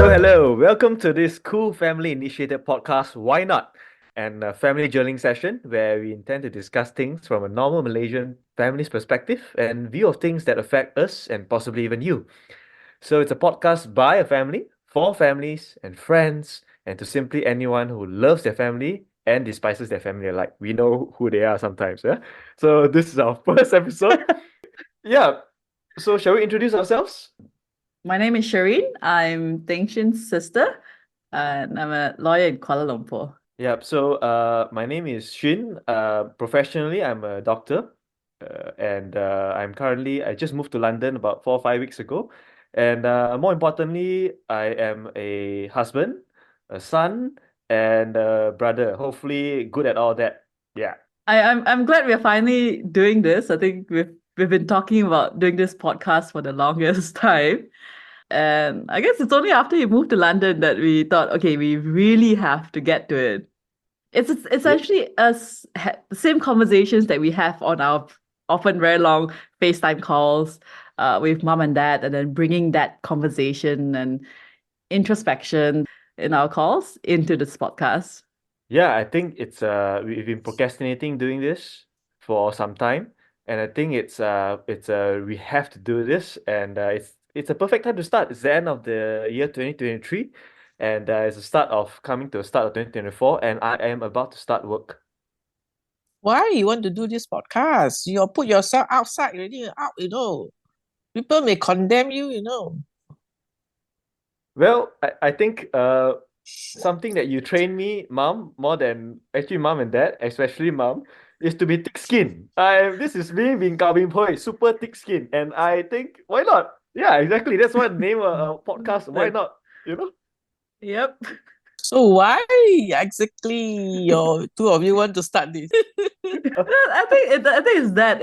Hello. Welcome to this cool family initiated podcast, Why Not? And a family journaling session where we intend to discuss things from a normal Malaysian family's perspective and view of things that affect us and possibly even you. So it's a podcast by a family, for families and friends, and to simply anyone who loves their family and despises their family alike. We know who they are sometimes, yeah? So this is our first episode. Yeah. So shall we introduce ourselves? My name is Shireen. I'm Teng Shin's sister, and I'm a lawyer in Kuala Lumpur. Yep. So, my name is Shin. Professionally, I'm a doctor, and I just moved to London about 4 or 5 weeks ago, and more importantly, I am a husband, a son, and a brother. Hopefully, good at all that. Yeah. I'm glad we're finally doing this. I think we've been talking about doing this podcast for the longest time. And I guess it's only after you moved to London that we thought, okay, we really have to get to it. It's Yeah. essentially the same conversations that we have on our often very long FaceTime calls with mom and dad, and then bringing that conversation and introspection in our calls into this podcast. Yeah, I think we've been procrastinating doing this for some time, and I think we have to do this, and it's a perfect time to start. It's the end of the year 2023, and it's the start of coming to the start of 2024, and I am about to start work. Why you want to do this podcast? You put yourself outside already, out. People may condemn you. Well, I think something that you train me, mom, more than actually mom and dad, especially mom, is to be thick skin. This is me being Kawin Poi, super thick skin. And I think why not? Yeah, exactly. That's why the name a podcast. Why not? You know? Yep. So why exactly your two of you want to start this? I think it's that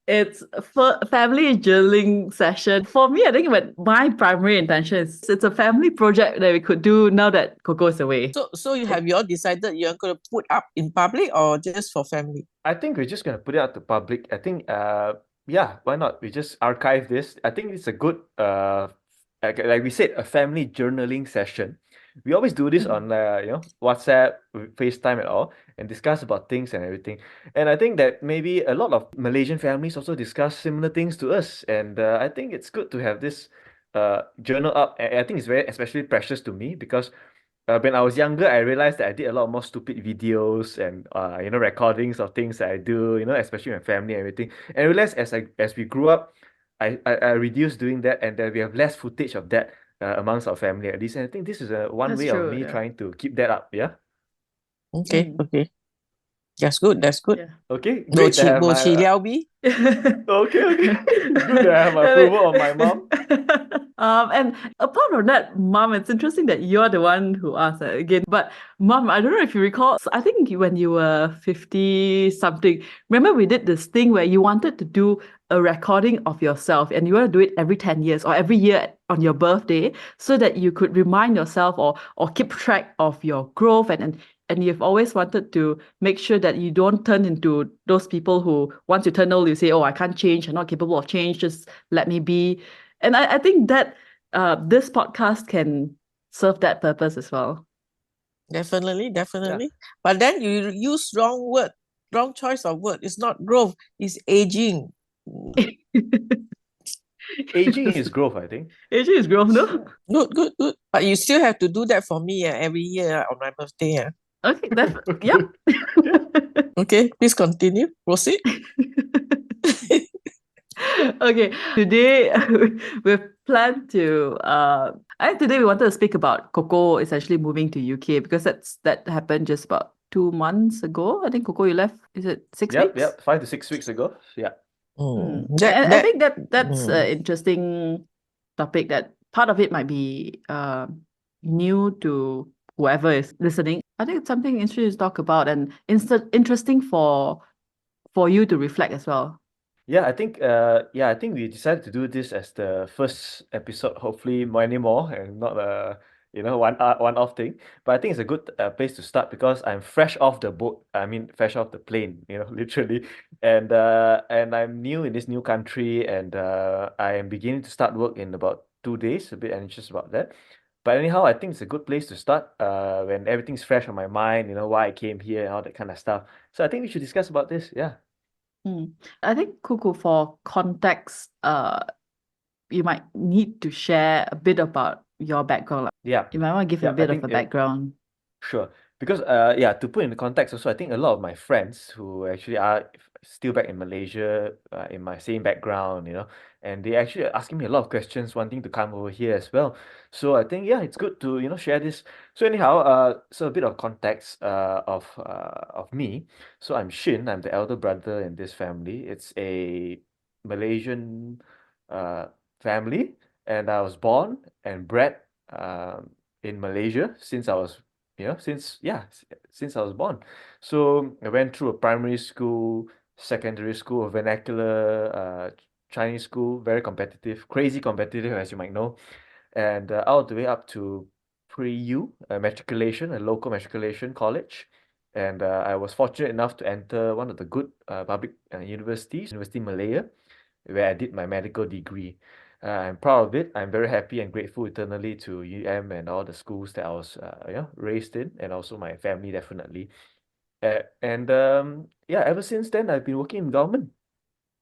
it's for family journaling session. For me, I think my primary intention is it's a family project that we could do now that Coco is away. So you have you all decided you're going to put up in public or just for family? I think we're just gonna put it out to public. I think yeah, why not? We just archive this. I think it's a good like we said, a family journaling session. We always do this on WhatsApp, FaceTime and all, and discuss about things and everything. And I think that maybe a lot of Malaysian families also discuss similar things to us. And I think it's good to have this journal up. And I think it's very especially precious to me because when I was younger, I realized that I did a lot more stupid videos and recordings of things that I do, especially my family and everything. And I realized as we grew up, I reduced doing that, and then we have less footage of that amongst our family at least. And I think this is one That's way of true. me Yeah. trying to keep that up. Yeah. Okay, Mm. okay. That's good, that's good. Yeah. Okay. Great to have Bo my chi liao bi. okay. Good to have my approval of my mom. And apart from that, Mom, it's interesting that you're the one who asked that again. But Mom, I don't know if you recall, I think when you were 50 something, remember we did this thing where you wanted to do a recording of yourself and you want to do it every 10 years or every year on your birthday so that you could remind yourself or keep track of your growth and you've always wanted to make sure that you don't turn into those people who once you turn old you say, oh, I can't change, I'm not capable of change, just let me be. And I think that this podcast can serve that purpose as well. Definitely, Yeah. definitely. But then you use wrong choice of word. It's not growth, it's aging. Aging is growth, I think. Aging is growth, no? Good, good, good. But you still have to do that for me every year on my birthday. Okay, Okay. yep. Yeah. Okay, please continue. Proceed. Okay, today we've planned to today we wanted to speak about Coco essentially moving to UK because that happened just about 2 months ago. I think Coco, you left, is it 6 weeks? Yep. 5 to 6 weeks ago. Yeah. And I think that's an mm, interesting topic that part of it might be new to whoever is listening. I think it's something interesting to talk about and interesting for you to reflect as well. Yeah, I think we decided to do this as the first episode, hopefully many more and not one off thing. But I think it's a good place to start because I'm fresh off the boat. I mean, fresh off the plane, literally. And I'm new in this new country, and I am beginning to start work in about 2 days, a bit anxious about that. But anyhow, I think it's a good place to start when everything's fresh on my mind, why I came here and all that kind of stuff. So I think we should discuss about this. Yeah. I think Kuku, for context, you might need to share a bit about your background. Yeah. You might want to give a Yeah. I bit of think a background. Sure. Because yeah, to put in the context also, I think a lot of my friends who actually are still back in Malaysia, in my same background, and they actually are asking me a lot of questions, wanting to come over here as well. So I think, yeah, it's good to, share this. So anyhow, so a bit of context of me. So I'm Shin, I'm the elder brother in this family. It's a Malaysian uh family, and I was born and bred in Malaysia since I was since I was born. So I went through a primary school, secondary school, a vernacular Chinese school, very competitive, crazy competitive, as you might know, and all the way up to pre-U, matriculation, a local matriculation college. And I was fortunate enough to enter one of the good public universities, University Malaya, where I did my medical degree. I'm proud of it. I'm very happy and grateful eternally to UM and all the schools that I was raised in, and also my family, definitely. And yeah, ever since then, I've been working in government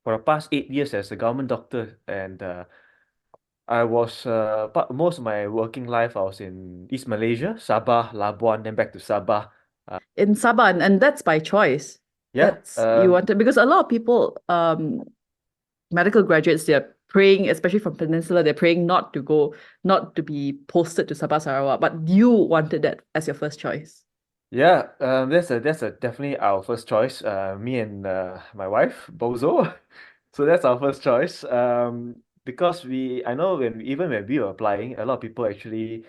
for the past 8 years as a government doctor. And I was most of my working life, I was in East Malaysia, Sabah, Labuan, then back to Sabah. In Sabah, and that's by choice. Yeah, That's you wanted, because a lot of people, medical graduates, they're praying, especially from Peninsula, they're praying not to be posted to Sabah Sarawak. But you wanted that as your first choice. yeah, that's a definitely our first choice. Me and my wife, Bozo. So that's our first choice. Because I know even when we were applying, a lot of people actually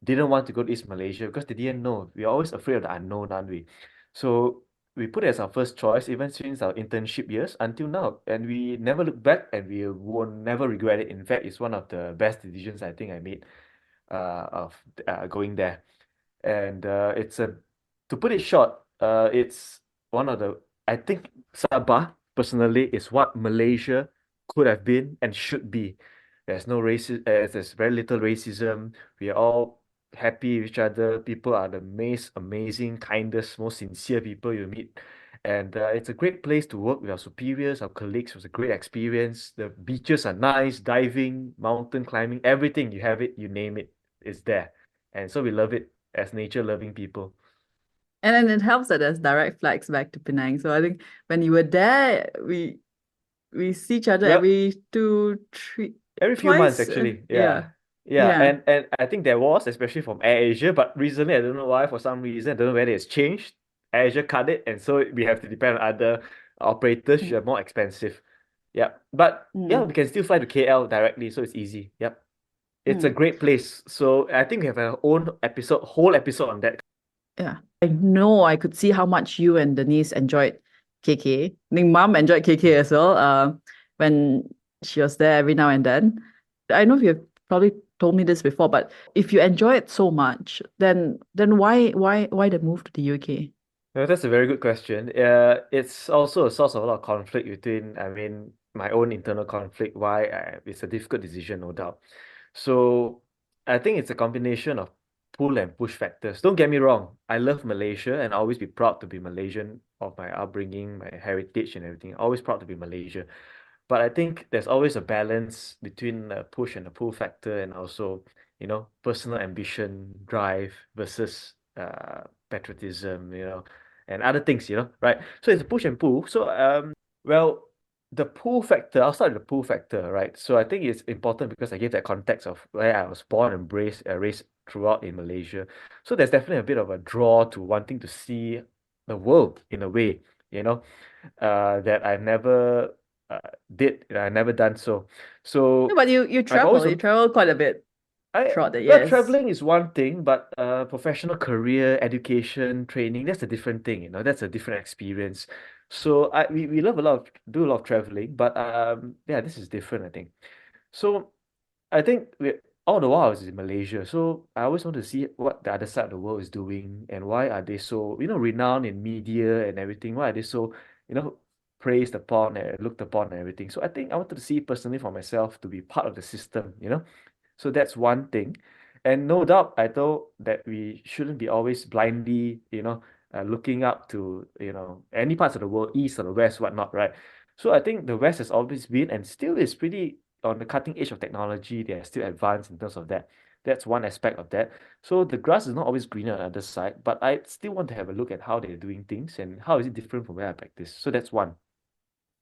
didn't want to go to East Malaysia because they didn't know. We're always afraid of the unknown, aren't we? So we put it as our first choice, even since our internship years until now. And we never look back, and we will never regret it. In fact, it's one of the best decisions I think I made of going there. And it's a to put it short, it's one of the I think Sabah personally is what Malaysia could have been and should be. There's no racism, there's very little racism. We are all happy with each other. People are the most amazing, kindest, most sincere people you meet. And it's a great place to work with our superiors, our colleagues. It was a great experience. The beaches are nice, diving, mountain climbing, everything. You have it, you name it, it's there. And so we love it as nature-loving people. And then it helps that there's direct flights back to Penang. So I think when you were there, we see each other Well, every two, three, every few months twice. actually. Yeah, Yeah. Yeah. yeah. And I think there was, especially from AirAsia, but recently I don't know why, for some reason, I don't know whether it's changed. AirAsia cut it, and so we have to depend on other operators, which Mm, are more expensive. Yeah. But yeah, mm, we can still fly to KL directly, so it's easy. Yep. It's a mm. great place. So I think we have our own episode, whole episode on that. Yeah. I know I could see how much you and Denise enjoyed KK. I think mom enjoyed KK as well, when she was there every now and then. I know you've probably told me this before, but if you enjoy it so much, then why the move to the UK? No, that's a very good question. It's also a source of a lot of conflict between, I mean, my own internal conflict, why it's a difficult decision, no doubt. So I think it's a combination of pull and push factors. Don't get me wrong, I love Malaysia and I'll always be proud to be Malaysian of my upbringing, my heritage and everything. Always proud to be Malaysia. But I think there's always a balance between a push and a pull factor, and also, personal ambition, drive versus patriotism, and other things, right? So it's a push and pull. So well, the pull factor, I'll start with the pull factor, right? So I think it's important because I gave that context of where I was born and raised throughout in Malaysia. So there's definitely a bit of a draw to wanting to see the world in a way, you know, that I've never uh, I never done so. No, So but you I've travel. always You travel quite a bit I throughout the well, years. traveling is one thing, but professional career, education, training, that's a different thing, that's a different experience. So we love do a lot of traveling, but yeah, this is different, I think. So I think all the while I was in Malaysia, so I always want to see what the other side of the world is doing and why are they so, renowned in media and everything. Why are they so, praised upon and looked upon and everything. So I think I wanted to see personally for myself to be part of the system. So that's one thing. And no doubt, I thought that we shouldn't be always blindly, looking up to, any parts of the world, east or the west, whatnot, right? So I think the West has always been and still is pretty on the cutting edge of technology. They are still advanced in terms of that. That's one aspect of that. So the grass is not always greener on the other side, but I still want to have a look at how they're doing things and how is it different from where I practice. So that's one,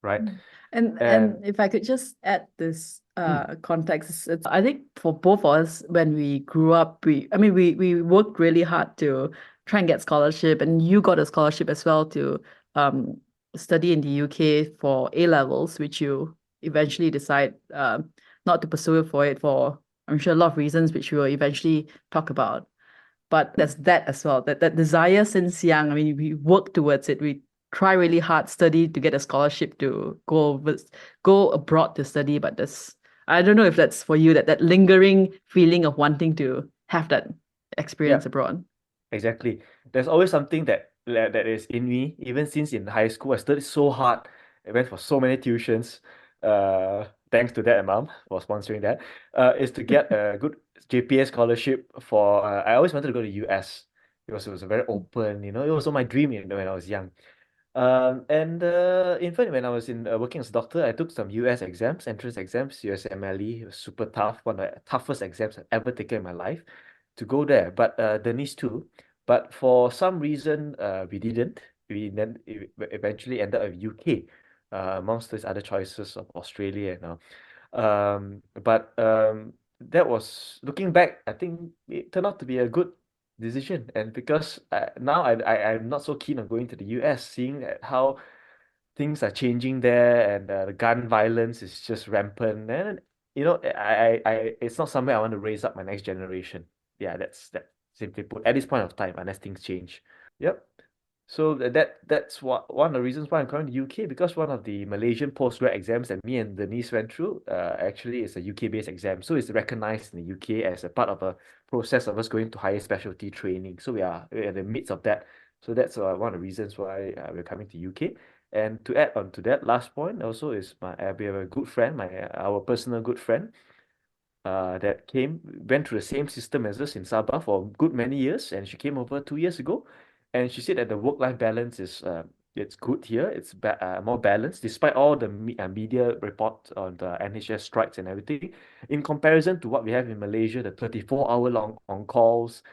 right? Mm. And And if I could just add this mm, context, it's I think for both of us when we grew up, we worked really hard to try and get scholarship, and you got a scholarship as well to um study in the UK for A levels, which you eventually decide not to pursue for it for I'm sure a lot of reasons which we will eventually talk about. But there's that as well, that desire since young. I mean, we work towards it. We try really hard, study to get a scholarship to go abroad to study. But this, I don't know if that's for you, that lingering feeling of wanting to have that yeah, experience abroad. exactly. There's always something that is in me, even since in high school. I studied so hard. I went for so many tuitions. Thanks to that, my mom for sponsoring that. Is to get a good JPA scholarship for. I always wanted to go to US because it was a very open. It was my dream. When I was young. And in fact, when I was in working as a doctor, I took some US exams, entrance exams, USMLE. It was super tough, one of the toughest exams I've ever taken in my life to go there. But Denise too. But for some reason, we didn't. We then eventually ended up with UK, amongst these other choices of Australia and all. But that was looking back, I think it turned out to be a good decision. And because now I'm not so keen on going to the US, seeing how things are changing there and the gun violence is just rampant. And it's not somewhere I want to raise up my next generation. Yeah, that simply put. At this point of time, unless things change. Yep. So that's one of the reasons why I'm coming to UK, because one of the Malaysian postgrad exams that me and Denise went through actually is a UK-based exam. So it's recognized in the UK as a part of a process of us going to higher specialty training. So we're in the midst of that. So that's one of the reasons why we're coming to UK. And to add on to that, last point also is we have a good friend, our personal good friend, that went through the same system as us in Sabah for a good many years, and she came over 2 years ago, and she said that the work-life balance is it's good here. It's more balanced despite all the media report on the NHS strikes and everything. In comparison to what we have in Malaysia, the 34-hour long on calls,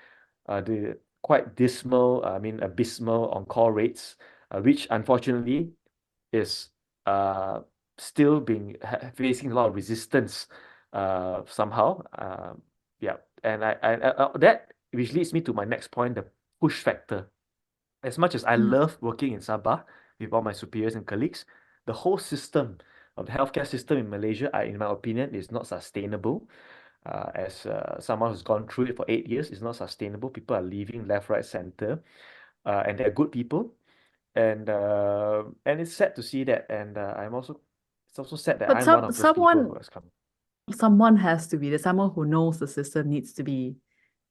the quite dismal, I mean abysmal on call rates, which unfortunately is uh, still facing a lot of resistance somehow. Yeah, and that which leads me to my next point, the push factor. As much as I Mm. love working in Sabah with all my superiors and colleagues, the whole system of the healthcare system in Malaysia, in my opinion, is not sustainable. As someone who's gone through it for 8 years, it's not sustainable. People are leaving left, right, center, and they're good people, and it's sad to see that. And it's also sad that But I'm one of those people who has come. someone has to be there. Someone who knows the system needs to be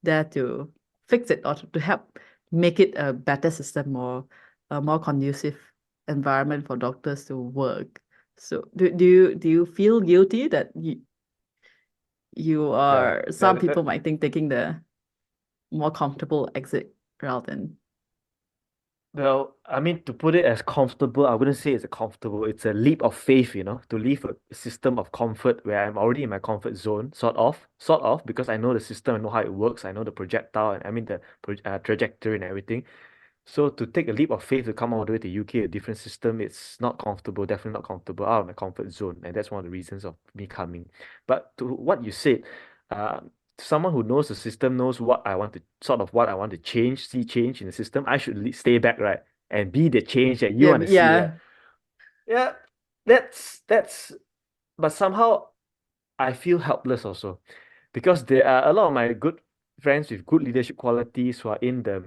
there to fix it or to help make it a better system or a more conducive environment for doctors to work. So do you feel guilty that you No, are some people might think taking the more comfortable exit rather than well, I mean, to put it as comfortable, I wouldn't say it's a comfortable. It's a leap of faith, to leave a system of comfort where I'm already in my comfort zone, sort of, because I know the system, I know how it works, I know the projectile, and I mean the trajectory and everything. So to take a leap of faith to come all the way to UK, a different system, it's not comfortable, definitely not comfortable, out of my comfort zone. And that's one of the reasons of me coming. But to what you said, uh, someone who knows the system knows what I want to see change in the system. I should stay back, right? And be the change that you yeah, want to see, right? yeah. Yeah, that's but somehow I feel helpless also, because there are a lot of my good friends with good leadership qualities who are in the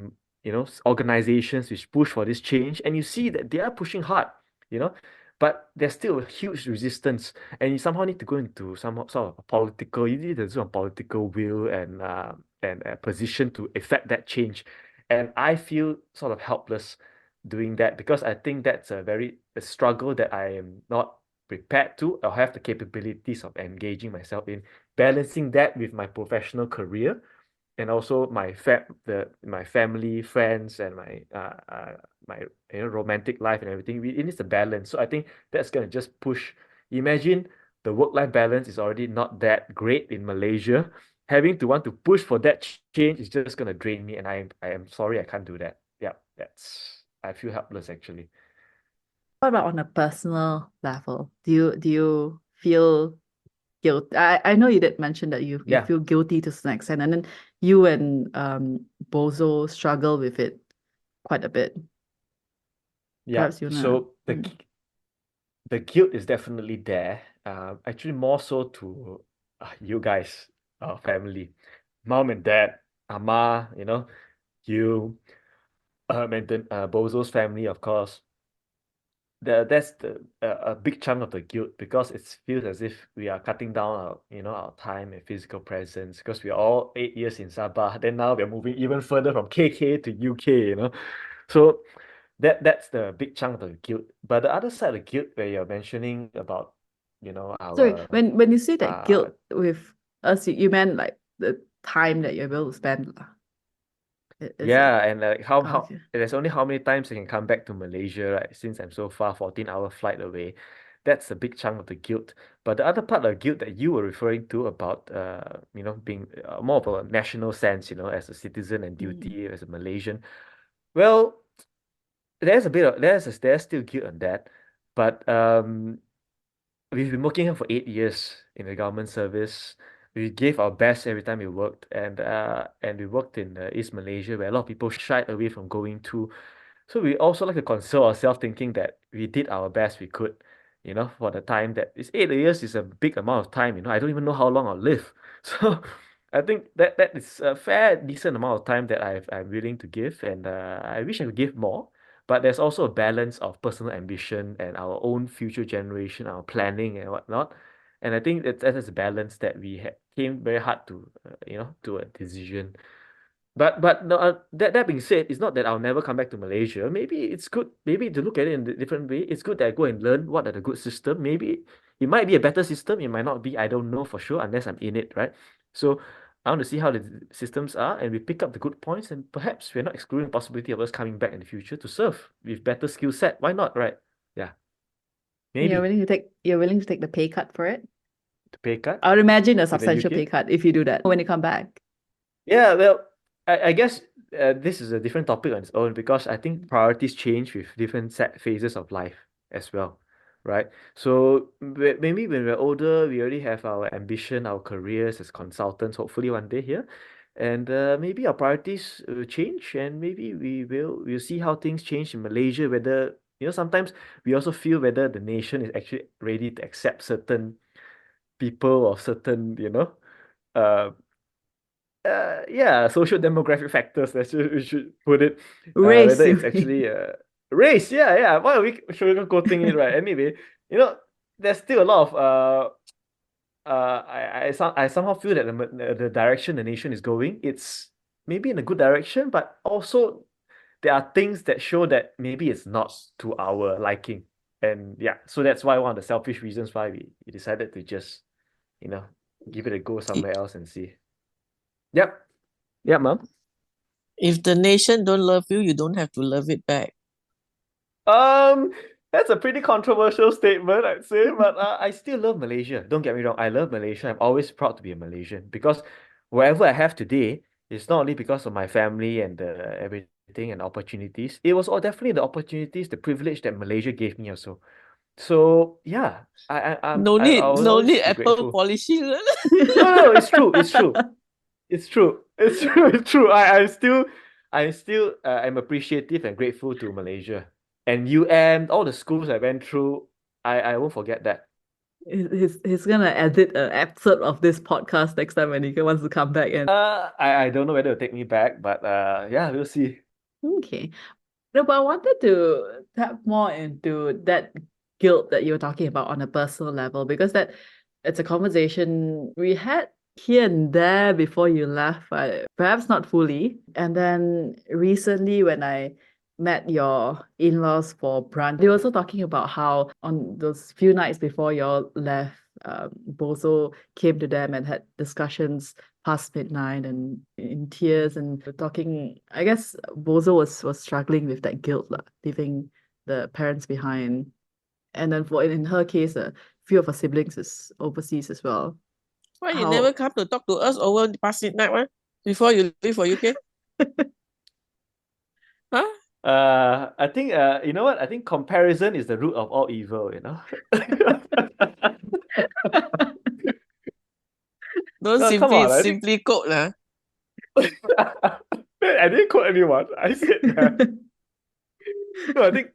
organizations which push for this change, and you see that they are pushing hard, you know, but there's still a huge resistance, and you somehow need to go into some sort of a political, you need to do a political will and a position to effect that change, and I feel sort of helpless doing that because I think that's a struggle that I am not prepared to or have the capabilities of engaging myself in, balancing that with my professional career and also my family, friends, and my romantic life and everything. It needs a balance. So I think that's gonna just push. Imagine the work-life balance is already not that great in Malaysia. Having to want to push for that change is just gonna drain me, and I am sorry I can't do that. Yeah, I feel helpless actually. What about on a personal level? Do you feel guilt? I know you did mention that you Yeah, feel guilty to some extent, and then you and Bozo struggle with it quite a bit. yeah. Perhaps you wanna. So the guilt is definitely there. Actually, more so to you guys, our family, mom and dad, Ama, you, and then Bozo's family, of course. That's a big chunk of the guilt because it feels as if we are cutting down our time and physical presence because we're all 8 years in Sabah. Then now we're moving even further from KK to UK. So that's the big chunk of the guilt. But the other side of the guilt where you're mentioning about, Sorry, our when you say that uh guilt with us, you meant like the time that you're able to spend lah. Is it? yeah, and like how Okay. there's only how many times I can come back to Malaysia, right? Since I'm so far, 14-hour flight away. That's a big chunk of the guilt. But the other part of the guilt that you were referring to about being more of a national sense, as a citizen and duty as a Malaysian. Well, there's still guilt on that. But we've been working here for 8 years in the government service. We gave our best every time we worked, and we worked in East Malaysia, where a lot of people shied away from going to. So we also like to console ourselves, thinking that we did our best we could, for the time that it's 8 years is a big amount of time. I don't even know how long I'll live. So I think that is a fair, decent amount of time that I'm willing to give, and I wish I could give more. But there's also a balance of personal ambition and our own future generation, our planning and whatnot. And I think that is a balance that we had came very hard to, to a decision. But no, that being said, it's not that I'll never come back to Malaysia. Maybe it's good, maybe to look at it in a different way. It's good that I go and learn what are the good system. Maybe it might be a better system, it might not be. I don't know for sure unless I'm in it, right? So I want to see how the systems are, and we pick up the good points, and perhaps we're not excluding the possibility of us coming back in the future to serve with better skill set. Why not, right? Yeah, You're maybe willing to take the pay cut for it? the pay cut I would imagine a in the substantial UK. pay cut if you do that when you come back. Yeah, well, I guess this is a different topic on its own because I think priorities change with different set phases of life as well, right? So maybe when we're older, we already have our ambition, our careers as consultants, hopefully one day here. And maybe our priorities will change, and maybe we'll see how things change in Malaysia, whether, sometimes we also feel whether the nation is actually ready to accept certain people or certain, uh, yeah, social demographic factors. We should put it. Race, Whether you it's mean? actually race. Yeah, yeah. Why are we sugarcoating it, right? Anyway, there's still a lot of I somehow feel that the direction the nation is going, it's maybe in a good direction, but also there are things that show that maybe it's not to our liking. And yeah, so that's why one of the selfish reasons why we decided to just, you know, give it a go I- somewhere else and see. Yep. Yep, mom. If the nation don't love you, you don't have to love it back. Um, that's a pretty controversial statement, I'd say, but I still love Malaysia. Don't get me wrong, I love Malaysia. I'm always proud to be a Malaysian because wherever I have today, it's not only because of my family and everything and opportunities. It was all definitely the opportunities, the privilege that Malaysia gave me also. So yeah, I will No need always be apple grateful. polishing. No, no, it's true, it's true. It's true. It's true. It's true. I still am appreciative and grateful to Malaysia and UM, all the schools I went through. I won't forget that. He's gonna edit an episode of this podcast next time when he wants to come back and I don't know whether it'll take me back, but yeah, we'll see. okay. No, but I wanted to tap more into that guilt that you were talking about on a personal level because it's a conversation we had here and there before you left, perhaps not fully. And then recently, when I met your in-laws for brunch, they were also talking about how on those few nights before you all left Bozo came to them and had discussions past midnight and in tears and talking. I guess Bozo was struggling with that guilt, leaving the parents behind. And then in her case, a few of her siblings is overseas as well. Why you never How come to talk to us over the past midnight one before you leave for UK? Huh? I think you know what? I think comparison is the root of all evil, you know. Don't No, come on, I think simply quote lah. I didn't quote anyone. I said that. No, I think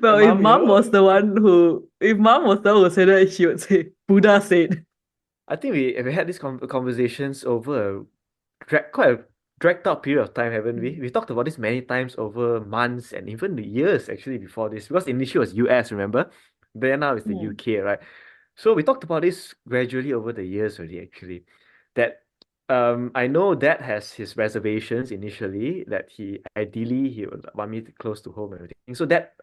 well, mom, you know, if mom was the one who said that, she would say, Buddha said. I think we had these conversations over quite a dragged out period of time, haven't we? We talked about this many times over months and even the years actually before this, because initially it was US, remember? Then now it's the Hmm. UK, right? So we talked about this gradually over the years already, actually. That I know Dad has his reservations initially, that he would want me to close to home and everything. So that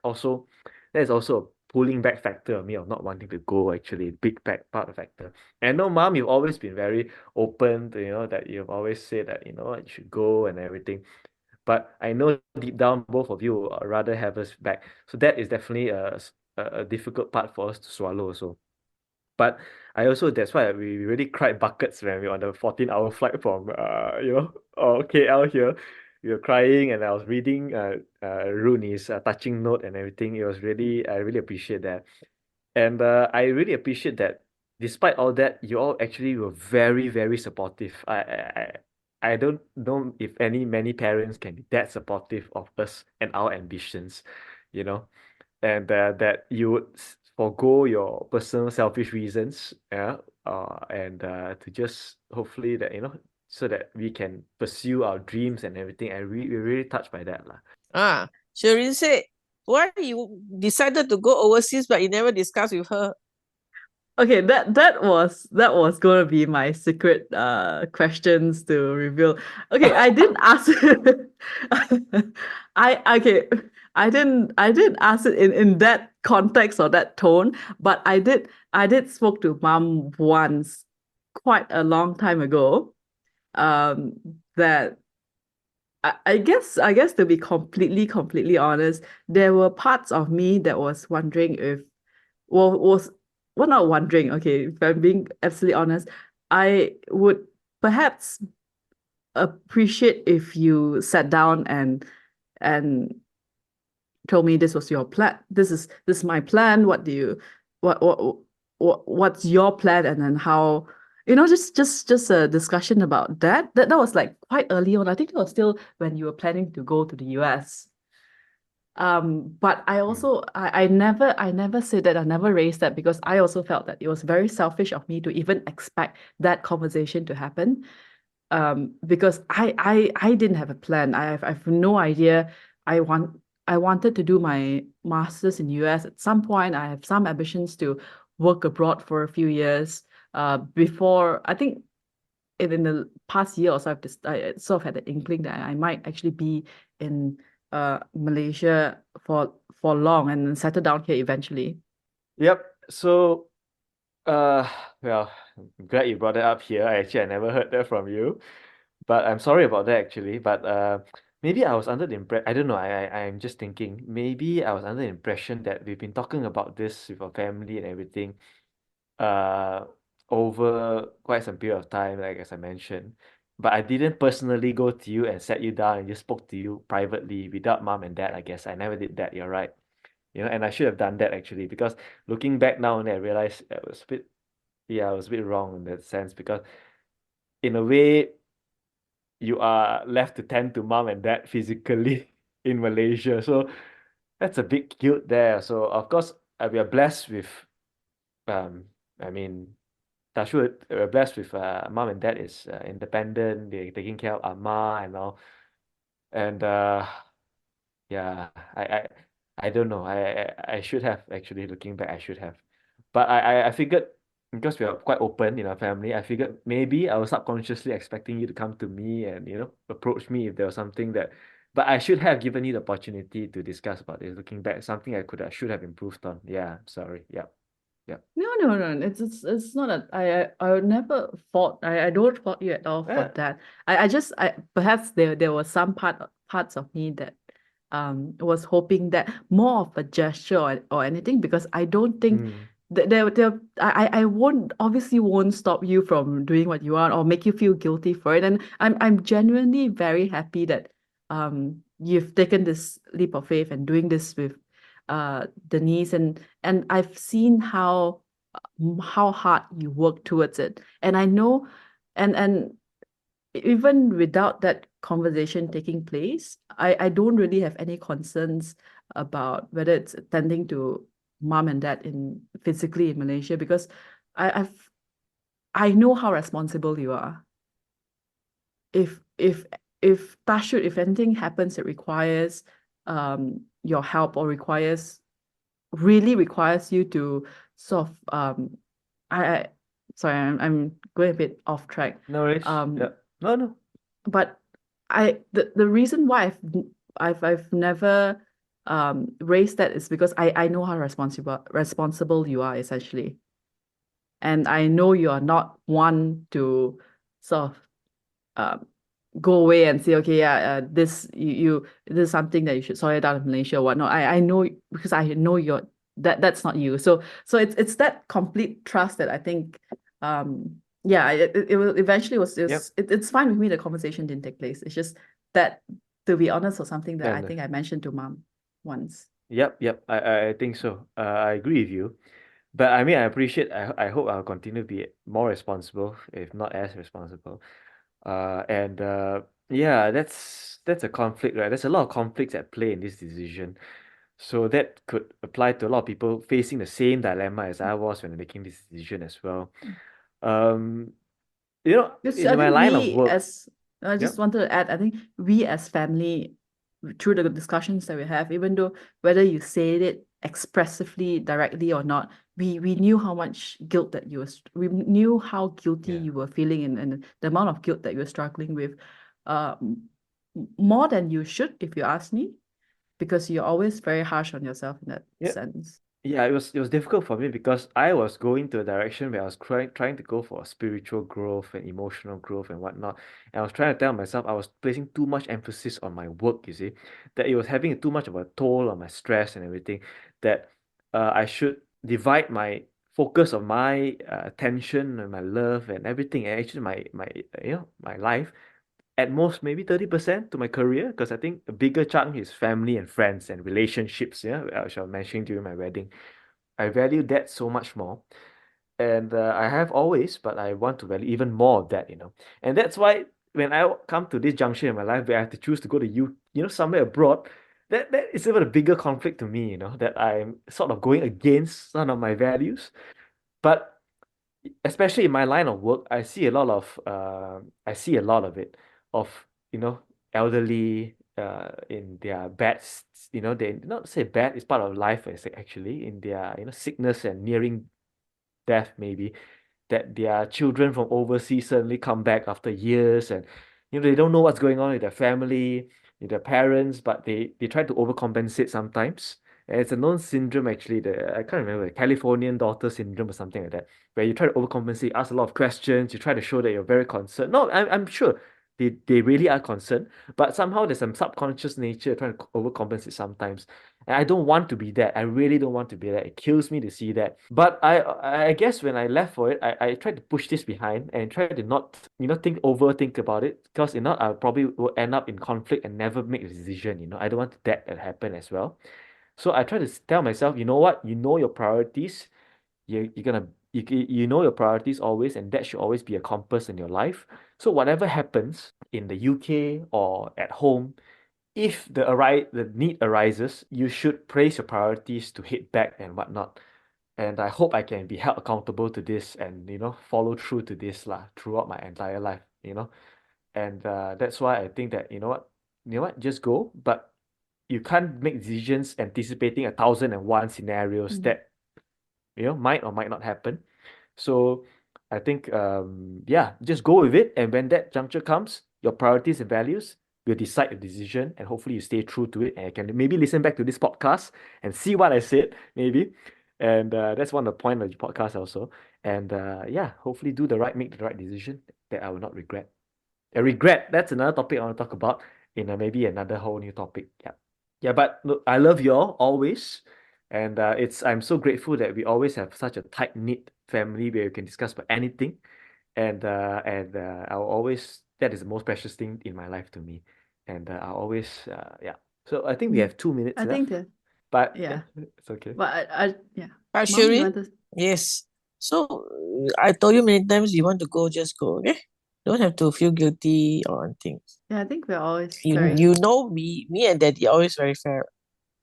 is also a pulling back factor of me of not wanting to go, actually, big part of factor. And I know, Mom, you've always been very open to, that you've always said that, you should go and everything. But I know deep down both of you would rather have us back. So that is definitely a difficult part for us to swallow also. But that's why we really cried buckets when we were on the 14-hour flight from KL here. We were crying, and I was reading Rooney's touching note and everything. I really appreciate that. And I really appreciate that despite all that, you all actually were very, very supportive. I don't know if many parents can be that supportive of us and our ambitions, you know and that you would forego your personal selfish reasons, yeah, and to just hopefully that so that we can pursue our dreams and everything. We're really touched by that, lah. Sherin said, why you decided to go overseas but you never discussed with her? Okay, that was gonna be my secret questions to reveal. Okay, I didn't ask I didn't ask it in that context or that tone, but I did spoke to mom once quite a long time ago. That I guess to be completely honest, there were parts of me that was wondering if was well, not wondering, okay, if I'm being absolutely honest, I would perhaps appreciate if you sat down and told me this was your plan. This is my plan. What's your plan? And then how, just a discussion about that. That was like quite early on. I think it was still when you were planning to go to the US. But I also I never said that, I never raised that, because I also felt that it was very selfish of me to even expect that conversation to happen. Because I didn't have a plan. I have no idea. I wanted to do my master's in US at some point. I have some ambitions to work abroad for a few years. Before, I think in the past year or so, I sort of had the inkling that I might actually be in Malaysia for long and then settle down here eventually. Yep. So, well, I'm glad you brought it up here. I never heard that from you, but I'm sorry about that actually. But maybe I was under the impression. I don't know. I'm just thinking. Maybe I was under the impression that we've been talking about this with our family and everything, uh, over quite some period of time, like as I mentioned. But I didn't personally go to you and sat you down and just spoke to you privately without mom and dad. I guess I never did that. You're right. And I should have done that actually, because looking back now and I realized I was a bit wrong in that sense, because in a way you are left to tend to mom and dad physically in Malaysia. So that's a big guilt there. So of course, we are blessed with, I mean, touch wood, we're blessed with mom and dad is independent. They're taking care of Amma and all. And yeah, I don't know. I should have actually, looking back, I should have. But I figured, because we are quite open in our family, I figured maybe I was subconsciously expecting you to come to me and approach me if there was something that. But I should have given you the opportunity to discuss about this. Looking back, something I should have improved on. Yeah, sorry. Yeah. Yeah. No. It's not a I would never fault I don't fault you at all for Yeah. that. I just I perhaps there was some parts of me that was hoping that more of a gesture or anything, because I don't think Mm. that I won't obviously won't stop you from doing what you want or make you feel guilty for it. And I'm genuinely very happy that you've taken this leap of faith and doing this with Denise, and I've seen how hard you work towards it. And I know, and even without that conversation taking place, I don't really have any concerns about whether it's attending to mom and dad in physically in Malaysia, because I've I know how responsible you are. If if if touch wood, if anything happens that requires your help or really requires you to sort of I sorry, I'm going a bit off track. No worries. Yeah. Um No. but the reason why I've never raised that is because I know how responsible you are, essentially. And I know you are not one to sort of um go away and say, okay, yeah, this this is something that you should sort it out in Malaysia or whatnot. I know, because I know that's not you. So it's that complete trust that I think, yeah, it will eventually Yep. it's fine with me. The conversation didn't take place. It's just that, to be honest, was something that No, I no. think I mentioned to mom once. Yep. I think so. I agree with you. But I mean, I appreciate. I hope I'll continue to be more responsible, if not as responsible. And yeah, that's a conflict, right? There's a lot of conflicts at play in this decision. So that could apply to a lot of people facing the same dilemma as I was when making this decision as well. Um, Because I in my think line of we work, as I just yep, wanted to add, I think we as family, through the discussions that we have, even though whether you said it expressively, directly or not, we knew how much guilt that we knew how guilty yeah. you were feeling, and the amount of guilt that you were struggling with, more than you should, if you ask me, because you're always very harsh on yourself in that Yeah, sense. yeah, it was difficult for me because I was going to a direction where I was trying to go for spiritual growth and emotional growth and whatnot. And I was trying to tell myself I was placing too much emphasis on my work, you see, that it was having too much of a toll on my stress and everything, that I should divide my focus of my attention and my love and everything, and actually my life at most maybe 30% to my career, because I think a bigger chunk is family and friends and relationships, yeah, which I was mentioning during my wedding. I value that so much more. And I have always, but I want to value even more of that. And that's why when I come to this junction in my life where I have to choose to go to somewhere abroad, that is even a bigger conflict to me, that I'm sort of going against some of my values. But especially in my line of work, I see a lot of it, of elderly in their they not say bad, it's part of life, actually in their sickness and nearing death maybe, that their children from overseas suddenly come back after years, and they don't know what's going on with their family, with their parents, but they try to overcompensate sometimes. And it's a known syndrome, actually, I can't remember, Californian daughter syndrome or something like that, where you try to overcompensate, ask a lot of questions, you try to show that you're very concerned. No, I'm sure they really are concerned, but somehow there's some subconscious nature trying to overcompensate sometimes. And I don't want to be that. I really don't want to be that. It kills me to see that. But I guess when I left for it, I tried to push this behind and try to not, overthink about it. Because if not, I probably will end up in conflict and never make a decision. I don't want that to happen as well. So I try to tell myself, you know what? You know your priorities. You know your priorities always, and that should always be a compass in your life. So whatever happens in the UK or at home, if the need arises, you should place your priorities to hit back and whatnot. And I hope I can be held accountable to this and follow through to this lah throughout my entire life. And that's why I think that you know what, just go, but you can't make decisions anticipating 1,001 scenarios Mm. that might or might not happen. So I think yeah, just go with it, and when that juncture comes, your priorities and values will decide the decision, and hopefully you stay true to it, and I can maybe listen back to this podcast and see what I said maybe, And that's one of the point of the podcast also. And yeah, hopefully make the right decision that I will not regret. Regret, that's another topic I want to talk about in maybe another whole new topic. Yeah. Yeah, but look, I love you all always. And I'm so grateful that we always have such a tight-knit family where we can discuss about anything. And I'll always, that is the most precious thing in my life to me. And I'll always, yeah. So I think we have 2 minutes I left, think that, but yeah. it's okay. But yeah. But Mom, you Shuri, want to? yes. So I told you many times, you want to go, just go, okay? Don't have to feel guilty or anything. Yeah, I think we're always You very. you know me and Daddy always very fair.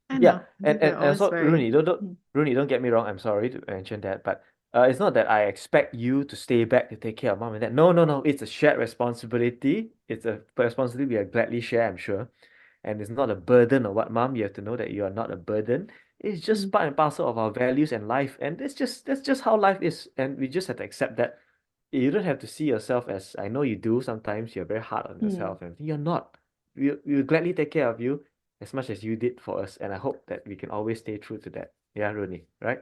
I Yeah, know. I think we're and always so very. Rooney, don't get me wrong. I'm sorry to mention that, but it's not that I expect you to stay back to take care of mom and dad. No, no, no. It's a shared responsibility. It's a responsibility we gladly share, I'm sure. And it's not a burden or what, mom. You have to know that you are not a burden. It's just part and parcel of our values and life, and that's just how life is, and we just have to accept that. You don't have to see yourself as, I know you do sometimes. You're very hard on yourself, and you're not. We'll gladly take care of you as much as you did for us, and I hope that we can always stay true to that. Yeah, Rooney, right?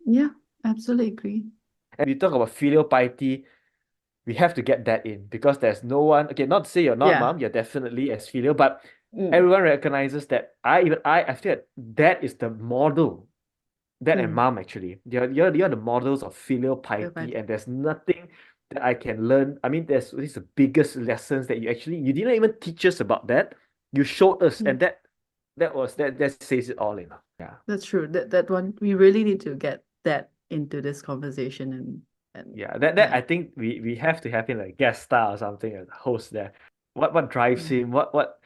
Yeah, absolutely agree. And we talk about filial piety, we have to get that in because there's no one. Okay, not to say you're not, Yeah. mom. You're definitely as filial, but Mm. everyone recognizes that. I feel that is the model. Dad and mom, actually, you're the models of filial piety, piety. and there's nothing that I can learn. I mean, these are the biggest lessons that you didn't even teach us about that. You showed us, and that says it all, Yeah. That's true. That one, we really need to get that into this conversation and Yeah, that I think we have to have him like guest star or something as a host there. What drives him? What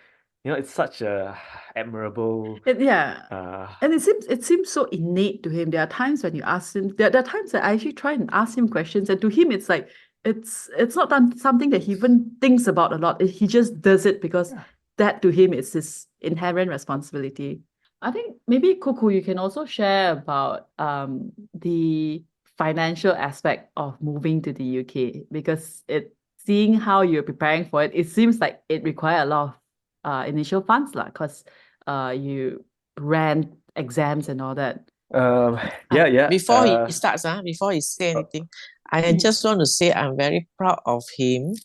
it's such a admirable and it seems so innate to him. There are times when you ask him, there are times that I actually try and ask him questions, and to him it's like it's not something that he even thinks about a lot. He just does it because that to him is his inherent responsibility. I think maybe Coco, you can also share about the financial aspect of moving to the UK, because seeing how you're preparing for it, it seems like it requires a lot of initial funds, because you rent exams and all that. Yeah. Before he starts, before he say anything, I just want to say I'm very proud of him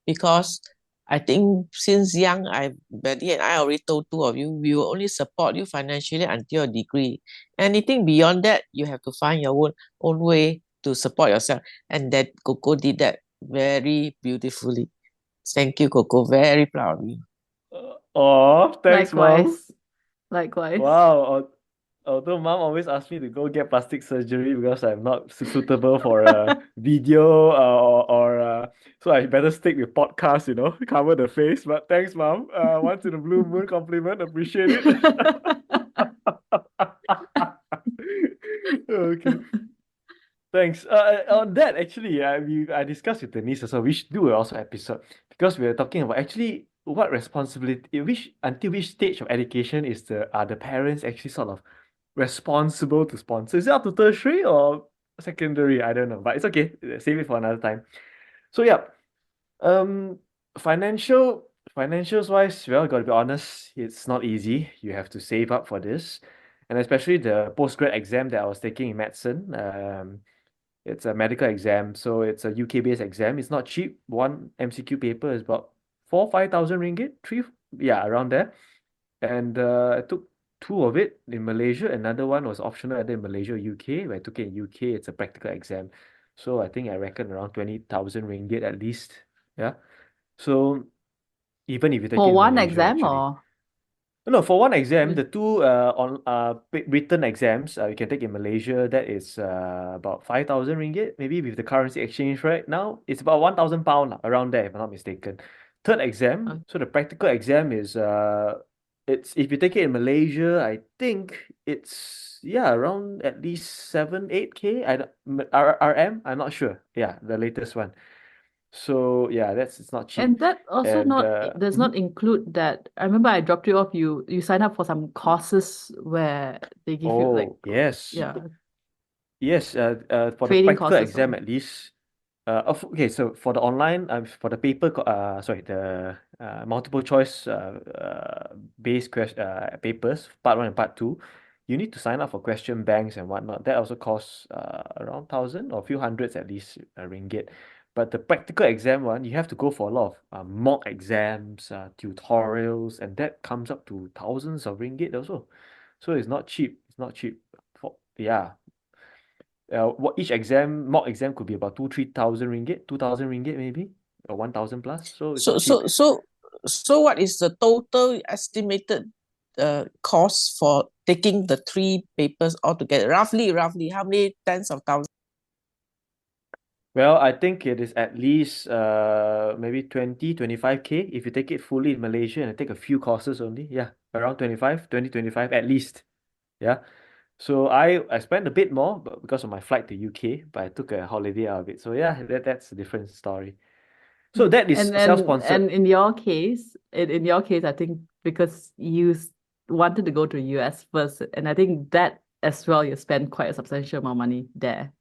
because I think since young, Betty and I already told two of you, we will only support you financially until a degree. Anything beyond that, you have to find your own way to support yourself. And that Coco did that very beautifully. Thank you, Coco. Very proud of you. Oh, thanks, mom. Likewise. Wow. Although mom always asks me to go get plastic surgery because I'm not suitable for a video so I better stick with podcast, cover the face. But thanks, mom. Once in a blue moon compliment, appreciate it. Okay. Thanks. On that, actually, I discussed with Denise also. We should do also episode because we are talking about actually what responsibility, until which stage of education are the parents actually sort of responsible to sponsor? Is it up to tertiary or secondary? I don't know, but it's okay. Save it for another time. So yeah, financials wise, well, gotta be honest, it's not easy. You have to save up for this, and especially the postgrad exam that I was taking in medicine. It's a medical exam, so it's a UK based exam. It's not cheap. One MCQ paper is about 5,000 ringgit, around there. And I took two of it in Malaysia. Another one was optional either in Malaysia or UK. When I took it in UK, it's a practical exam. So I think I reckon around 20,000 ringgit at least. Yeah. So even if you take it For in one Malaysia, exam actually. or? No, for one exam, the two written exams you can take in Malaysia, that is about 5,000 ringgit. Maybe with the currency exchange right now, it's about 1,000 pound around there, if I'm not mistaken. Third exam, so the practical exam is it's if you take it in Malaysia, I think it's around at least 7-8K. RM, I'm not sure. Yeah, the latest one. So yeah, it's not cheap. And that also does not mhm. include that. I remember I dropped you off. You sign up for some courses where they give you like Yes. Yes, for the trading practical courses. exam at least. Okay, so for the online, for the the multiple choice based papers, part one and part two, you need to sign up for question banks and whatnot. That also costs around 1,000 or a few hundreds at least ringgit. But the practical exam one, you have to go for a lot of mock exams, tutorials, and that comes up to thousands of ringgit also. So it's not cheap. It's not cheap. Yeah. What each mock exam could be about 3,000 ringgit, 2,000 ringgit maybe, or 1,000 plus. So it's So not cheap. so what is the total estimated cost for taking the three papers altogether? Roughly, how many tens of thousands? Well, I think it is at least maybe 25K if you take it fully in Malaysia and take a few courses only. Yeah, around 25 at least. Yeah. So I spent a bit more but because of my flight to UK, but I took a holiday out of it. So yeah, that's a different story. So that is And self-sponsored. in your case, I think because you wanted to go to US first, and I think that as well, you spend quite a substantial amount of money there.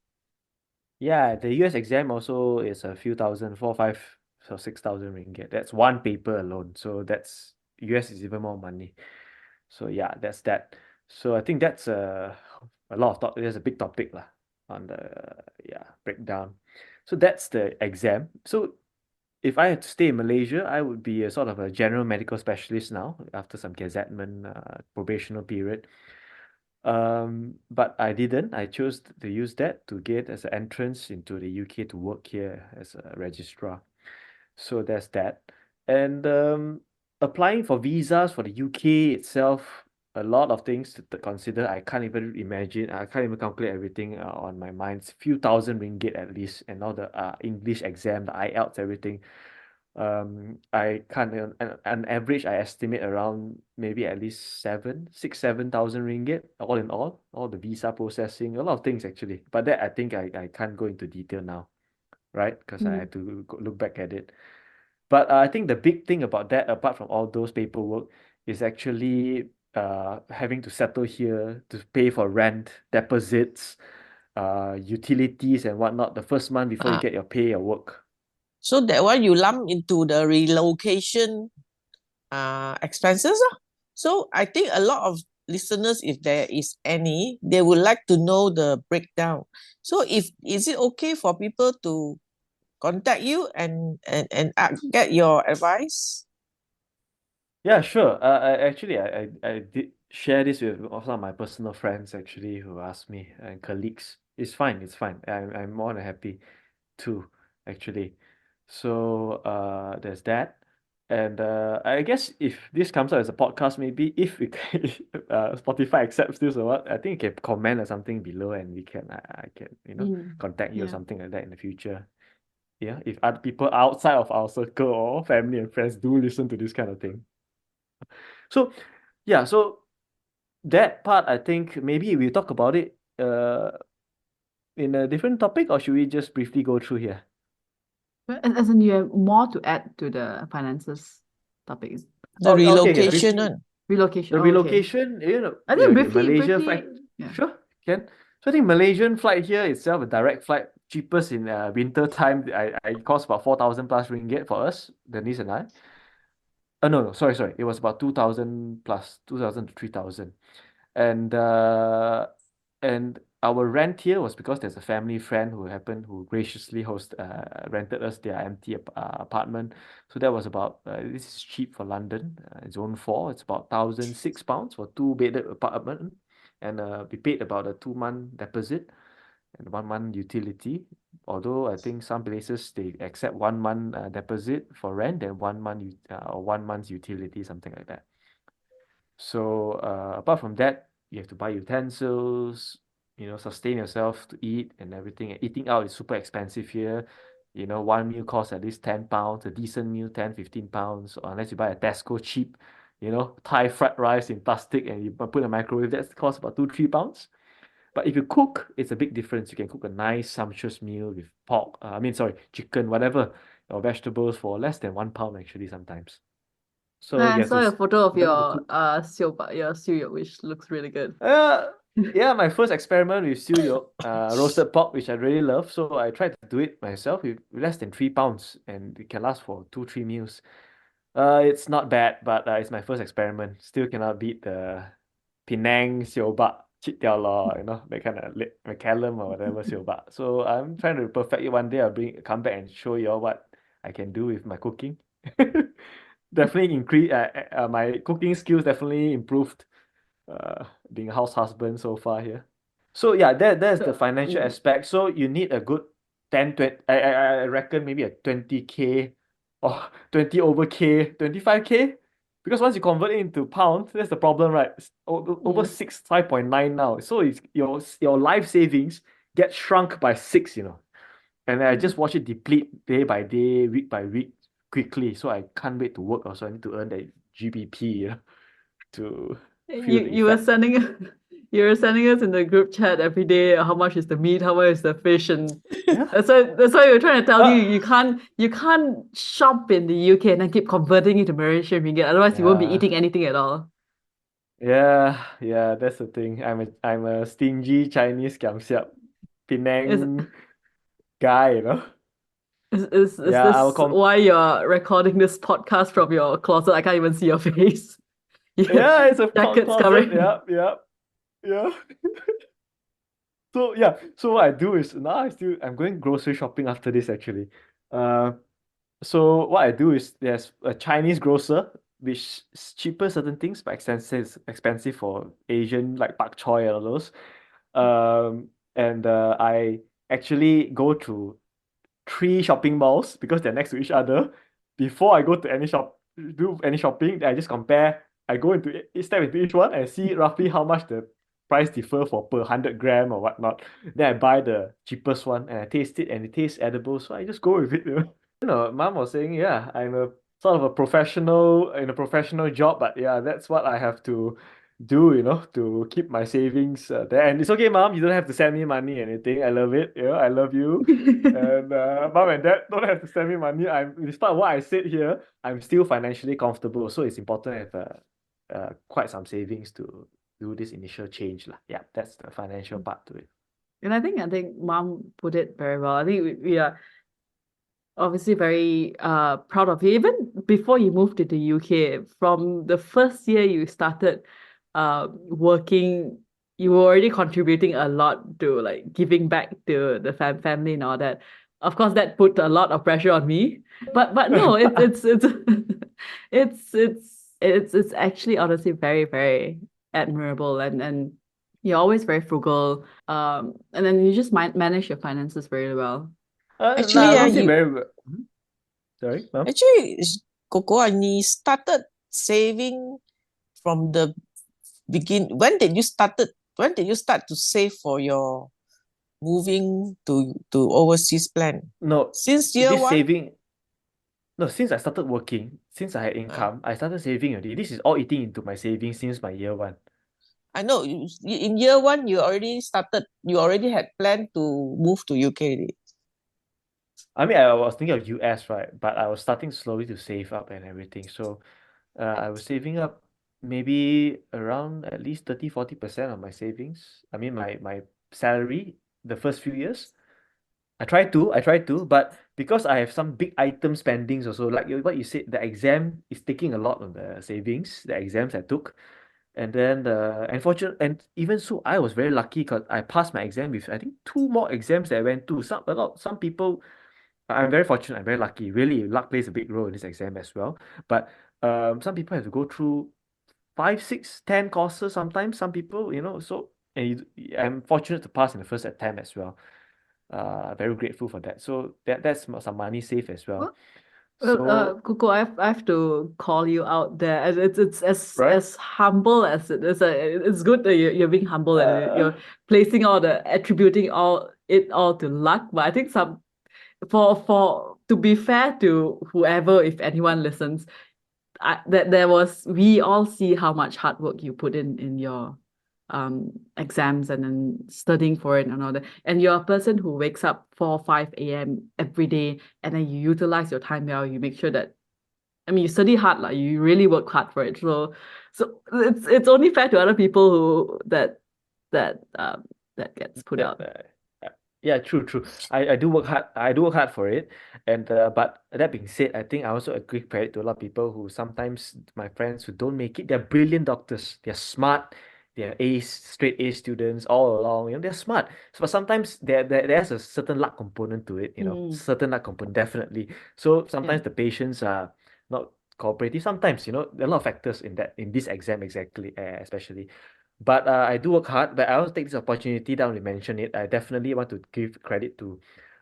Yeah, the US exam also is a few thousand, 6,000 ringgit. That's one paper alone. So that's US is even more money. So yeah, that's that. So I think that's a lot of there's a big topic lah on the breakdown. So that's the exam. So if I had to stay in Malaysia, I would be a sort of a general medical specialist now after some gazettement probational period. But I didn't. I chose to use that to get as an entrance into the UK to work here as a registrar. So there's that. And applying for visas for the UK itself, a lot of things to consider. I can't even imagine. I can't even calculate everything on my mind. It's a few thousand ringgit at least, and all the English exam, the IELTS, everything. I can't on average I estimate around maybe at least 7,000 ringgit all in all the visa processing, a lot of things actually. But that I think I can't go into detail now, right? Because I had to look back at it. But I think the big thing about that, apart from all those paperwork, is actually having to settle here to pay for rent, deposits, utilities and whatnot the first month before you get your pay or work. So that one you lump into the relocation expenses. So I think a lot of listeners, if there is any, they would like to know the breakdown. So is it okay for people to contact you and get your advice? Yeah, sure. I did share this with some of my personal friends actually who asked me and colleagues. It's fine. It's fine. I'm more than happy to actually. So there's that. And I guess if this comes out as a podcast, maybe if we can, Spotify accepts this or what, I think you can comment or something below, and we can I can contact you or Yeah. something like that in the future. Yeah, if other people outside of our circle or family and friends do listen to this kind of thing. So yeah, so that part I think maybe we talk about it in a different topic, or should we just briefly go through here? As in, you have more to add to the finances topics. The Okay, relocation one. Relocation. the Oh, okay. relocation, I think Malaysia briefly, flight. yeah. Sure, can. So I think Malaysian flight here itself, a direct flight, cheapest in winter time. I cost about 4,000 plus ringgit for us, Denise and I. No, sorry. It was about 2,000 plus, 2,000 to 3,000. And our rent here was because there's a family friend who graciously rented us their empty apartment. So that was about this is cheap for London, zone 4. It's about £1,006 for two-bedded apartment, and we paid about a 2-month deposit and 1 month utility. Although I think some places they accept 1 month deposit for rent and 1 month or 1 month's utility, something like that. So apart from that, you have to buy utensils, sustain yourself to eat and everything. And eating out is super expensive here. One meal costs at least £10, a decent meal, 10, £15, or unless you buy a Tesco cheap, Thai fried rice in plastic and you put in a microwave, that costs about £2, £3. But if you cook, it's a big difference. You can cook a nice, sumptuous meal with pork, chicken, whatever, or vegetables for less than £1 actually sometimes. So you I have saw to a photo of learn to your cook. your suyo, which looks really good. Yeah, my first experiment with siu yok, roasted pork, which I really love. So I tried to do it myself with less than £3, and it can last for 2, 3 meals. It's not bad, but it's my first experiment. Still cannot beat the Penang sio bak, chit lor, that kind of McCallum or whatever sio bak. So I'm trying to perfect it. One day I'll come back and show you all what I can do with my cooking. Definitely increase my cooking skills definitely improved being a house husband so far here. So yeah, that's the financial aspect. So you need a good 10, 20, I reckon maybe a 20K or 20 over K, 25K. Because once you convert it into pounds, that's the problem, right? It's over 5.9 now. So it's your life savings get shrunk by 6, And I just watch it deplete day by day, week by week, quickly. So I can't wait to work also. I need to earn that GBP, to feel the You were effect. you were sending us in the group chat every day how much is the meat, how much is the fish, and Yeah. that's why we were trying to tell you Uh, you can't shop in the UK and then keep converting it to Malaysian ringgit. Otherwise you won't be yeah. eating anything at all. Yeah, that's the thing. I'm a stingy Chinese kiam siap Is Penang guy. is Yeah, this why you're recording this podcast from your closet? I can't even see your face. Your yeah, it's a jacket's closet. covering. Yeah. So what I do is now I'm going grocery shopping after this actually. Uh, so what I do is there's a Chinese grocer which is cheaper certain things but expensive for Asian like bak choy and all those. And I actually go to 3 shopping malls because they're next to each other. Before I go to do any shopping, I just compare. I go step into each one and see roughly how much the price differ for per 100 gram or whatnot. Then I buy the cheapest one and I taste it and it tastes edible, so I just go with it. Mom was saying, yeah, I'm a sort of a professional in a professional job, but yeah, that's what I have to do, to keep my savings there. And it's okay, mom, you don't have to send me money or anything. I love it. I love you. And mom and dad don't have to send me money. Despite what I said here, I'm still financially comfortable. So it's important to have quite some savings to do this initial change. Yeah, that's the financial part to it. And I think mom put it very well. I think we are obviously very proud of you. Even before you moved to the UK, from the first year you started working, you were already contributing a lot to like giving back to the family and all that. Of course, that put a lot of pressure on me. But no, it's it's actually honestly very, very admirable, and you're always very frugal. And then you just manage your finances very well. Actually, Not say you very well. Sorry, mom? Coco, you started saving from the begin. When did you start to save for your moving to overseas plan? No, Since year this one? saving. No, since I started working, since I had income, I started saving already. This is all eating into my savings since my year one. I know in year one you already had planned to move to UK already. I mean, I was thinking of US, right? But I was starting slowly to save up and everything. So I was saving up maybe around at least 30-40% of my savings. I mean, my salary the first few years. I try to, but because I have some big item spendings also, like what you said, the exam is taking a lot of the savings, the exams I took. And then and even so, I was very lucky because I passed my exam with I think 2 more exams that I went to. Some people, I'm very fortunate, I'm very lucky. Really, luck plays a big role in this exam as well. But some people have to go through 5, 6, 10 courses sometimes. Some people, so I'm fortunate to pass in the first attempt as well. Very grateful for that. So that's some money saved as well. So Coco, I have to call you out there. And it's right. as humble as it is. It's good that you're being humble and Uh, you're placing attributing all to luck. But I think for to be fair to whoever, if anyone listens, we all see how much hard work you put in your exams and then studying for it and all that. And you're a person who wakes up 4 5 a.m. every day, and then you utilize your time well. You make sure that, I mean, you study hard, like you really work hard for it. So it's only fair to other people that gets put that out. Yeah, true. I do work hard. I do work hard for it. And but that being said, I think I also agree credit to a lot of people who sometimes my friends who don't make it. They're brilliant doctors. They're smart. they're straight A students all along. They're smart. So, but sometimes there's a certain luck component to it. Certain luck component definitely. So Yeah. sometimes the patients are not cooperative. Sometimes there are a lot of factors in this exam exactly, especially. But I do work hard. But I also take this opportunity that I only mention it. I definitely want to give credit to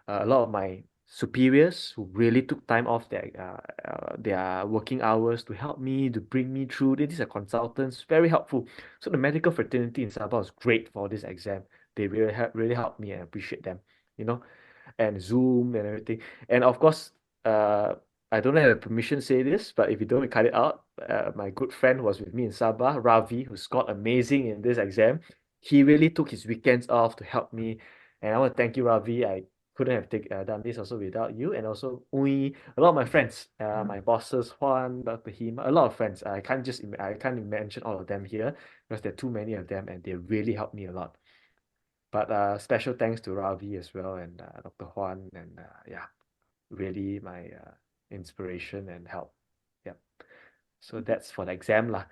a lot of my superiors who really took time off their working hours to help me, to bring me through. These are consultants, very helpful. So the medical fraternity in Sabah was great for this exam. They really helped me, and I appreciate them. You know, and Zoom and everything. And of course, uh, I don't have permission to say this, but if you don't cut it out, my good friend who was with me in Sabah, Ravi, who scored amazing in this exam, he really took his weekends off to help me. And I want to thank you, Ravi. I couldn't have done this also without you. And also Ui, a lot of my friends, my bosses, Juan, Dr. Hima, a lot of friends. I can't mention all of them here because there are too many of them and they really helped me a lot. But special thanks to Ravi as well and Dr. Juan and yeah, really my inspiration and help. Yeah. So that's for the exam lah.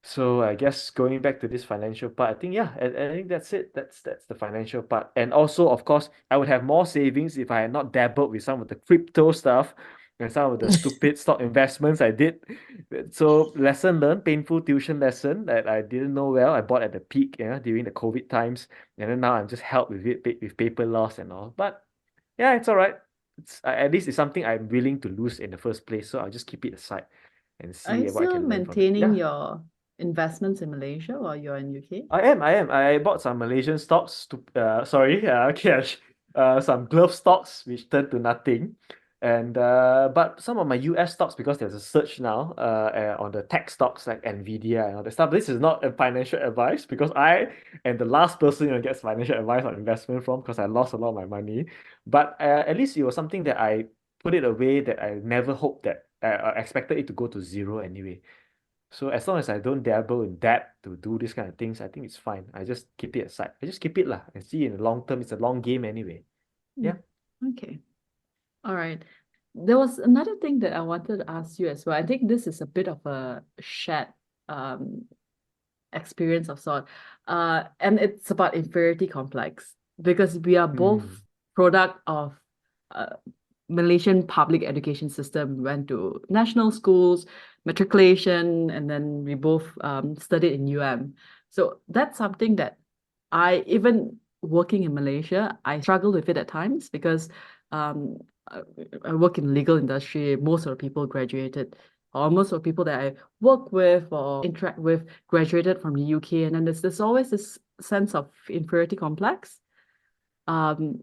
So I guess going back to this financial part, I think yeah, I think that's it. That's the financial part. And also, of course, I would have more savings if I had not dabbled with some of the crypto stuff and some of the stupid stock investments I did. So lesson learned, painful tuition lesson that I didn't know well. I bought at the peak, during the COVID times, and then now I'm just helped with it with paper loss and all. But yeah, it's all right. At least it's something I'm willing to lose in the first place. So I'll just keep it aside and Are you see what I still can learn from it. maintaining Yeah. your investments in Malaysia while you're in UK? I am. I bought some Malaysian stocks sorry, cash. Some glove stocks which turned to nothing. And but some of my US stocks because there's a surge now on the tech stocks like Nvidia and all that stuff. This is not a financial advice because I am the last person gets financial advice on investment from because I lost a lot of my money. But at least it was something that I put it away that I never hoped that I expected it to go to zero anyway. So as long as I don't dabble in debt to do these kind of things, I think it's fine. I just keep it aside. I just keep it lah and see in the long term. It's a long game anyway. Yeah. Okay. All right. There was another thing that I wanted to ask you as well. I think this is a bit of a shared um experience of sort. And it's about inferiority complex because we are both Mm. product of uh, Malaysian public education system. We went to national schools, matriculation, and then we both studied in UM. So that's something that even working in Malaysia, I struggle with it at times because um, I, I work in legal industry. Most of the people graduated, or most of the people that I work with or interact with graduated from the UK, and then there's always this sense of inferiority complex. Um,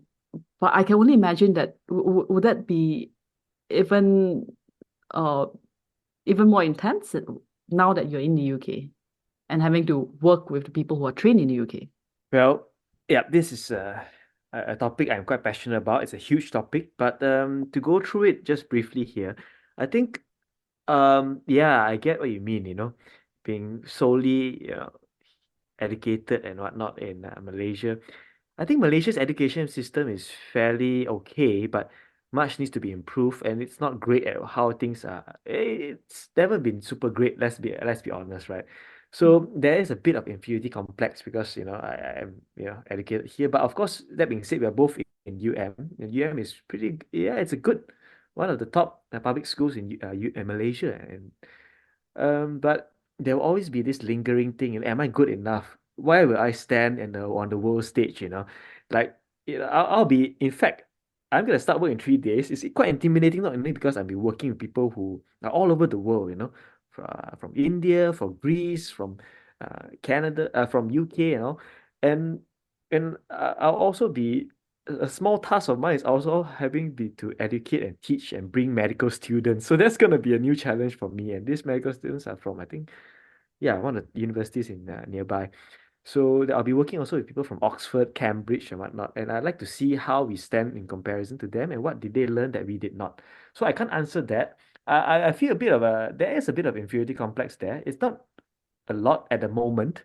but I can only imagine that would that be even uh even more intense now that you're in the UK and having to work with the people who are trained in the UK. Well, yeah, this is a topic I'm quite passionate about. It's a huge topic, but to go through it just briefly here, I think yeah, I get what you mean, being solely, educated and whatnot in Malaysia. I think Malaysia's education system is fairly okay, but much needs to be improved, and it's not great at how things are. It's never been super great. Let's be honest, right? So there is a bit of inferiority complex because I am educated here, but of course that being said, we are both in UM, and UM is pretty. Yeah, it's a good one of the top public schools in Malaysia, and but there will always be this lingering thing. Am I good enough? Why will I stand on the world stage? Like I'll be. In fact, I'm gonna start work in 3 days. It's quite intimidating, not only because I'll be working with people who are all over the world. From India, from Greece, from Canada, from UK, and I'll also be a small task of mine is also to educate and teach and bring medical students. So that's gonna be a new challenge for me. And these medical students are from, I think, yeah, one of the universities in nearby. So I'll be working also with people from Oxford, Cambridge, and whatnot. And I'd like to see how we stand in comparison to them and what did they learn that we did not. So I can't answer that. I feel there is a bit of inferiority complex there. It's not a lot at the moment,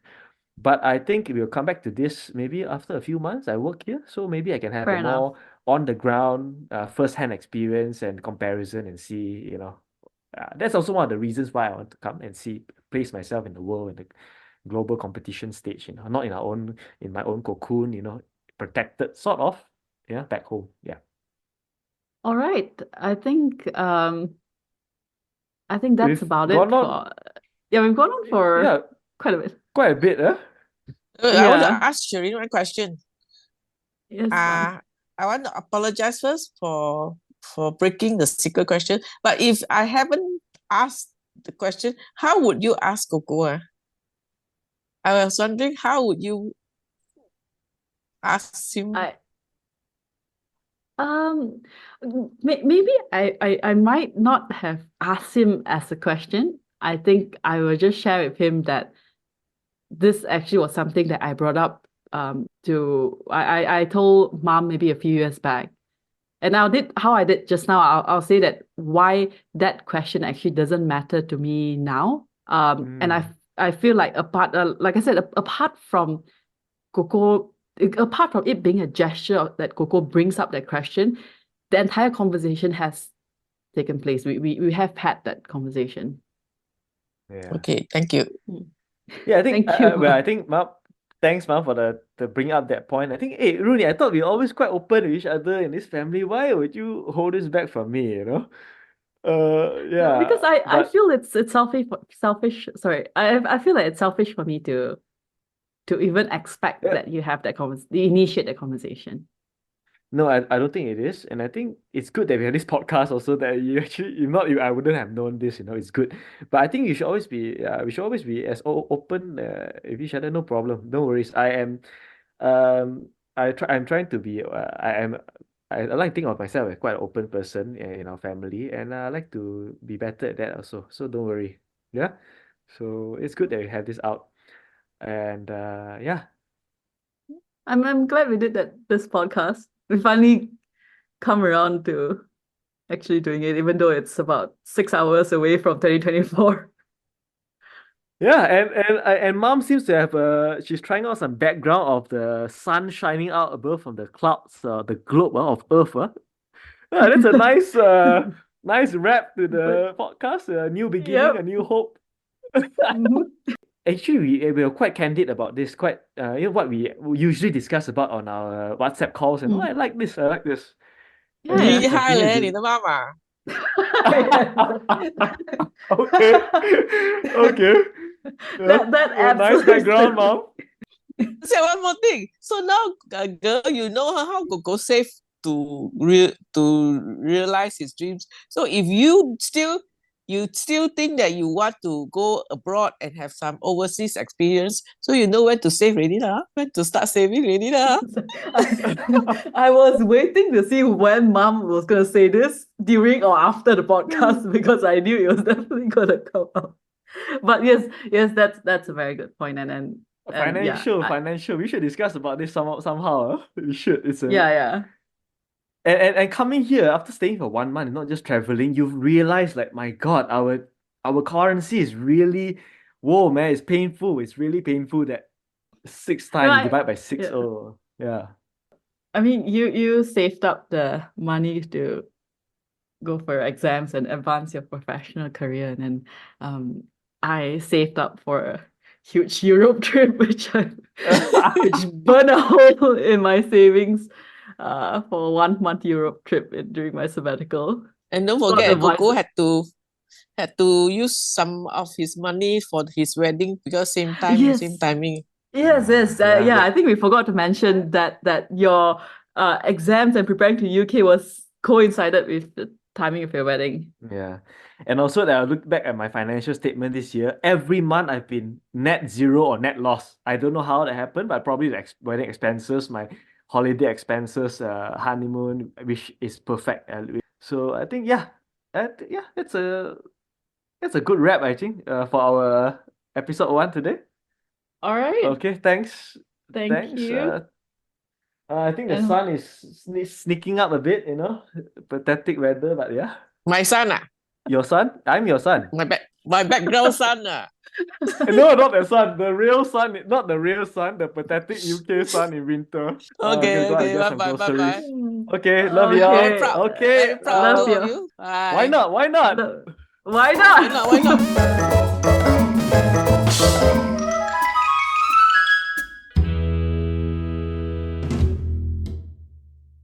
but I think we'll come back to this maybe after a few months I work here. So maybe I can have Fair a enough. more on the ground, first-hand experience and comparison and see, that's also one of the reasons why I want to come and see, place myself in the world and global competition stage, not in my own cocoon, protected sort of, back home. Yeah. All right. I think that's We've about it gone on, for we've gone on for yeah, quite a bit. quite a bit, huh? I want to Yeah. ask Shireen one question. Yes. I want to apologize first for breaking the secret question. But if I haven't asked the question, how would you ask Coco? I was wondering how would you ask him? I maybe I might not have asked him as a question. I think I will just share with him that this actually was something that I brought up to I told mom maybe a few years back. And how I did just now, I'll say that why that question actually doesn't matter to me now. And I feel like like I said, apart from Coco, apart from it being a gesture that Coco brings up that question, the entire conversation has taken place. We have had that conversation. Yeah. Okay, thank you. Yeah, I think Thank you. I think Mom, thanks Mom for the bring up that point. I think, hey Rooney, I thought we were always quite open to each other in this family. Why would you hold this back from me, No, Yeah, because I but feel it's selfish. Sorry, I feel like it's selfish for me to even expect yeah, that you have that initiate that conversation. no, I don't think it is, and I think it's good that we have this podcast also that you actually, if not you, I wouldn't have known this. It's good, but I think you should always be, we should always be as open with each other. No problem, no worries. Um, I'm trying to be, I like to think of myself as quite an open person in our family, and I like to be better at that also. So don't worry, yeah. So it's good that we have this out, and yeah. I'm glad we did this podcast. We finally come around to actually doing it, even though it's about 6 hours away from 2024. Yeah, and Mom seems to have she's trying out some background of the sun shining out above from the clouds, the globe of Earth. Yeah, that's a nice nice wrap to the podcast. A new beginning, a Yep. new hope. Mhm. Actually, we are quite candid about this. Quite, what we usually discuss about on our WhatsApp calls. And I like this. I like this. And we Yeah. should 厉害 continue 嘞， to. 你的妈妈。Okay, okay. That Nice absolutely background, Mom. Say one more thing. So now, girl, you know how Gogo save to realize his dreams. So if you still think that you want to go abroad and have some overseas experience, so you know when to save already lah, when to start saving already lah. I was waiting to see when Mom was gonna say this during or after the podcast because I knew it was definitely gonna come out. But yes, that's a very good point, and yeah, Financial. We should discuss about this somehow. We should. yeah. And coming here after staying for 1 month and not just traveling, you've realized like, my God, our currency is really, whoa, man, it's painful. It's really painful that 6 times you divide by 6. yeah. Oh, yeah. I mean, you saved up the money to go for exams and advance your professional career, and then I saved up for a huge Europe trip, which burned a hole in my savings for a 1 month Europe trip during my sabbatical. And don't Not forget, the Gogo wisest. had to use some of his money for his wedding because same time, Yes. same timing. Yes, Yeah, I think we forgot to mention that your exams and preparing to UK was coincided with the timing of your wedding. Yeah. And also that I look back at my financial statement this year, every month I've been net zero or net loss. I don't know how that happened, but probably the wedding expenses, my holiday expenses, honeymoon, which is perfect. So I think, yeah, that's a good wrap, I think, for our episode 1 today. All right. Okay, thanks. Thank you. I think the And sun is sneaking up a bit, pathetic weather, but yeah. My son, Your son? I'm your son. my background son. No, not the sun. The real sun, not the real sun, the pathetic UK sun in winter. Okay, Go out and okay, get some bye, bye, groceries. bye. Okay, love Okay. y'all. Very proud. Okay, Very proud love of you. two of you. Bye. why not? Why not? Why not? Why not? Why not?